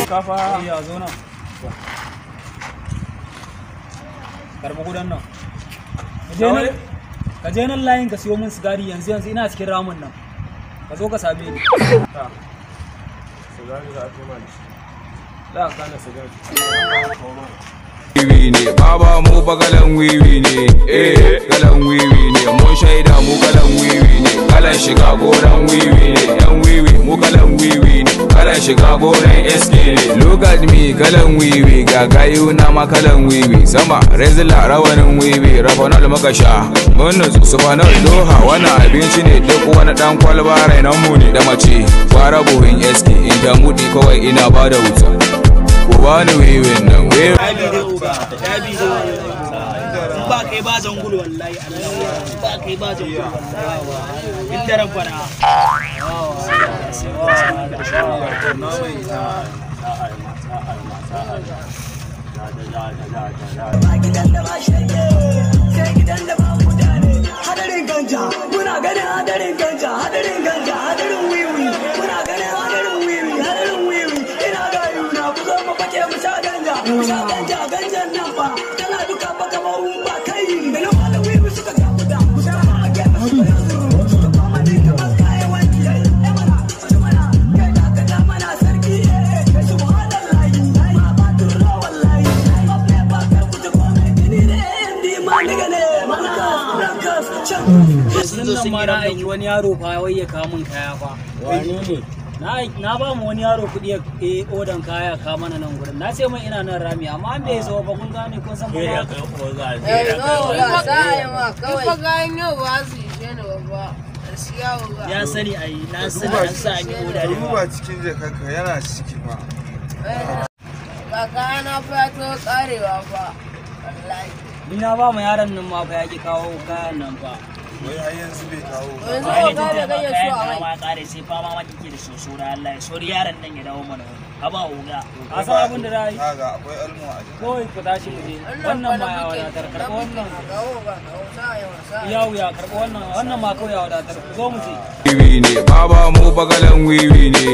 kafa ya zo nan karba gudan nan ka je nan layin ka siyo min sigari yanzu ina cikin ramin nan ka zo ka same ni sigari za a fi mani da ka na sigari wiwi ne baba mu bagalan wiwi ne galan wiwi ne mun shaida mu galan wiwi ne kalan shiga goran wiwi ne yan wiwi mu galan wiwi ne kalan shiga goran SK ne look at me galan wiwi ga gayu na ma kalan wiwi sama rezila rawanin wiwi rafanal muka sha mun nutsu sufanal doha wani abinci ne duk wani dan kwalba rainan mu ne da mace fara buhin SK in ta mudi kawai ina bada wuta ku bani wiwin nan wiwi ba kai ba zangulu wallahi ba kai ba zangulu wallahi inda rabbana gidan da ba shirye sai gidan da ba mutane hadarin ganja muna ganin hadarin ganja hadarin wiwi muna ganin hadarin wiwi ina ga yuna ku zo mu fake mu sha ganja ganjan nan fa tana duka baka ba ba kai da na wala wiwi suka ga mu da mu sha a gefe suka koma ne kamar kayan wanki mana kai da ka da mana sarki subhanallahi ma ba turra wallahi ba ka ku ta koma ni ne ndi ma daga ne mana rankas can sun ma na aiki wani yaro fa wai ya kawo mun kaya fa wani ne na ba mu wani yaro kuɗi ya odan kaya ka mana nan gurin na ce mai ina nan rami amma an bai zo ba kun gane kun san ba ya kai ko ga ya sani ai na sani an sa an yi oda ne ba cikin jakarka yana ciki ba kaka na fato karewa fa wallahi ni na ba mu yaron nan ma fa ya ki kawo kayan nan fa wai har yanzu bai kawo ba yanzu ba ga ya so a ma kare sai fama ma kike da soso da Allah ya sori yaron nan ya dawo mana ka ba uga ka san abin da dai kaga akwai almu a jiki koi ku tashi mu je wannan ma ya wadatar karɓo wannan ya wuya karɓo wannan ma kawai ya wadatar zo mu je wiwi ne baba mu bagalan wiwi ne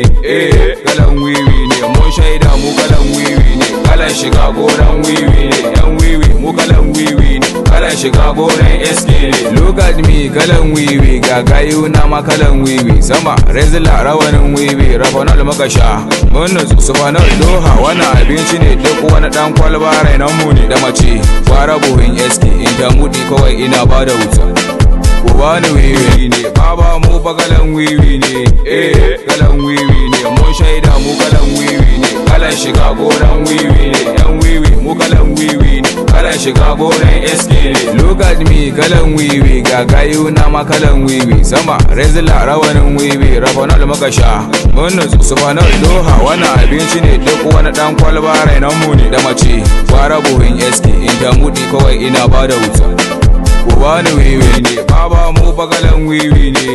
galan wiwi ne mun shaida mu galan wiwi ne kalan shiga goran wiwi ne yan wiwi mu galan wiwi ne kalan shiga goran SK ne look at me galan wiwi ga gayu na ma kalan wiwi sama rezila rawanin wiwi rafanal muka sha mun nutsu sufanal doha wani abinci ne duk wani dan kwalba rainan mu ne da mace fara buhin SK in ta mudi kawai ina bada wuta ku bani wiwi ne baba mu bagalan wiwi ne galan wiwi ne mun shaida mu galan wiwi ne kalan shiga goran wiwi ne yan wiwi mu galan wiwi ne kalan shiga goran SK ne look at me galan wiwi ga gayu na ma kalan wiwi sama rezila rawanin wiwi rafanal muka sha mun nutsu sufanal doha wani abinci ne duk wani dan kwalba rainan mu ne da mace fara buhin SK in ta mudi kawai ina bada wuta ku bani wiwi ne baba mu bagalan wiwi ne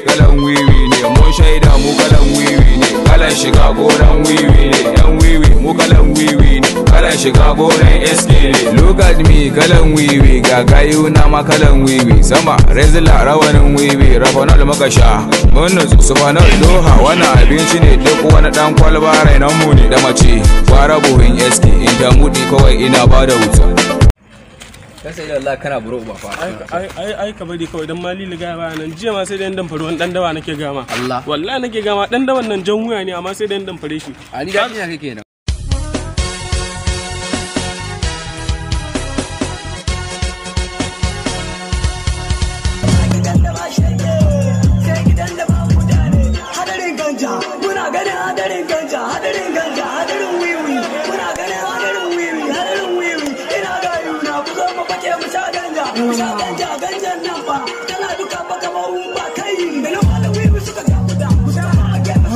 galan wiwi ne mun shaida mu galan wiwi ne kalan shiga goran wiwi ne yan wiwi mu galan wiwi ne kalan shiga goran SK ne look at me galan wiwi ga gayu na ma kalan wiwi sama rezila rawanin wiwi rafanal muka sha mun nutsu sufanal doha wani abinci ne duk wani dan kwalba rainan mu ne da mace fara buhin SK in ta mudi kawai ina bada wuta kan sai da Allah kana buro ba fa ai ka bari kawai dan mali liga ba nan jiya ma sai da dan faro dan dawa nake gama Allah wallahi nake gama dan dawan nan jan wuya ne amma sai da dan fare shi ali da kina kake nan gidan da ba shirye sai gidan da ba mutane hadarin ganja muna ganin hadarin ganja hadarin wiwi muna ganin hadarin wiwi ina ga yuna ku zo mu fake mu sha ganja ganjan nan fa tana duka baka ba ba kai da na wala wiwi suka ga mu da mu sha a gefe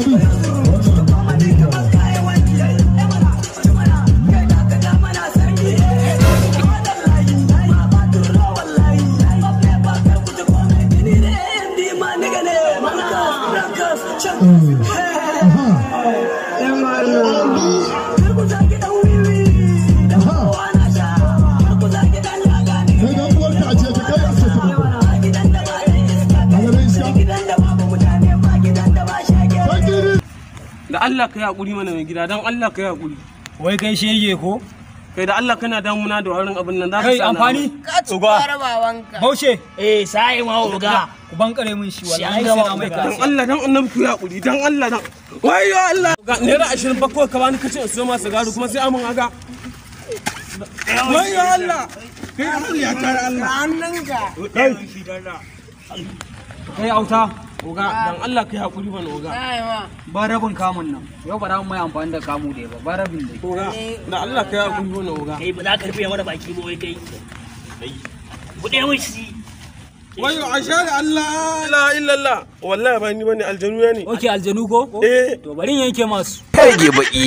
suka koma ne kamar kayan wanki mana kai da ka da mana sarki subhanallahi ma ba turra wallahi ba ka ku ta koma ni ne ndi ma daga ne mana rankas can da Allah ka yi hakuri mana mai gida, dan Allah ka yi hakuri. Wai kai shege ko? Kai da Allah kana damuna da warin abin nan za ka Kai sana. amfani? Ka ci kwara babanka. Baushe. sai ma oga. Ku bankare min shi wallahi Shi an sai gama na mai Dan ka. Allah dan annabi ku yi hakuri, dan Allah dan. Wayo Allah. Ga naira 20 ba ko ka bani kace in so ma sigari kuma sai amun aga. Wayo Allah. Kai hakuri ya tare Allah. Hannunka. Kai auta. Oga dan Allah ka yi hakuri mana oga. Sai ma. Ba rabin kamun nan. Yau ba za mu mai amfani da kamu da ba. Ba rabin dai. Oga dan Allah ka yi hakuri mana oga. Kai ba za ka rufe mana baki ba wai kai. Buɗe mun shi. Wayo ashhadu an la ilaha illallah. Wallahi ba ni bane aljanu ne. Oke aljanu ko? Eh. To bari in yanke masu. Kage baki.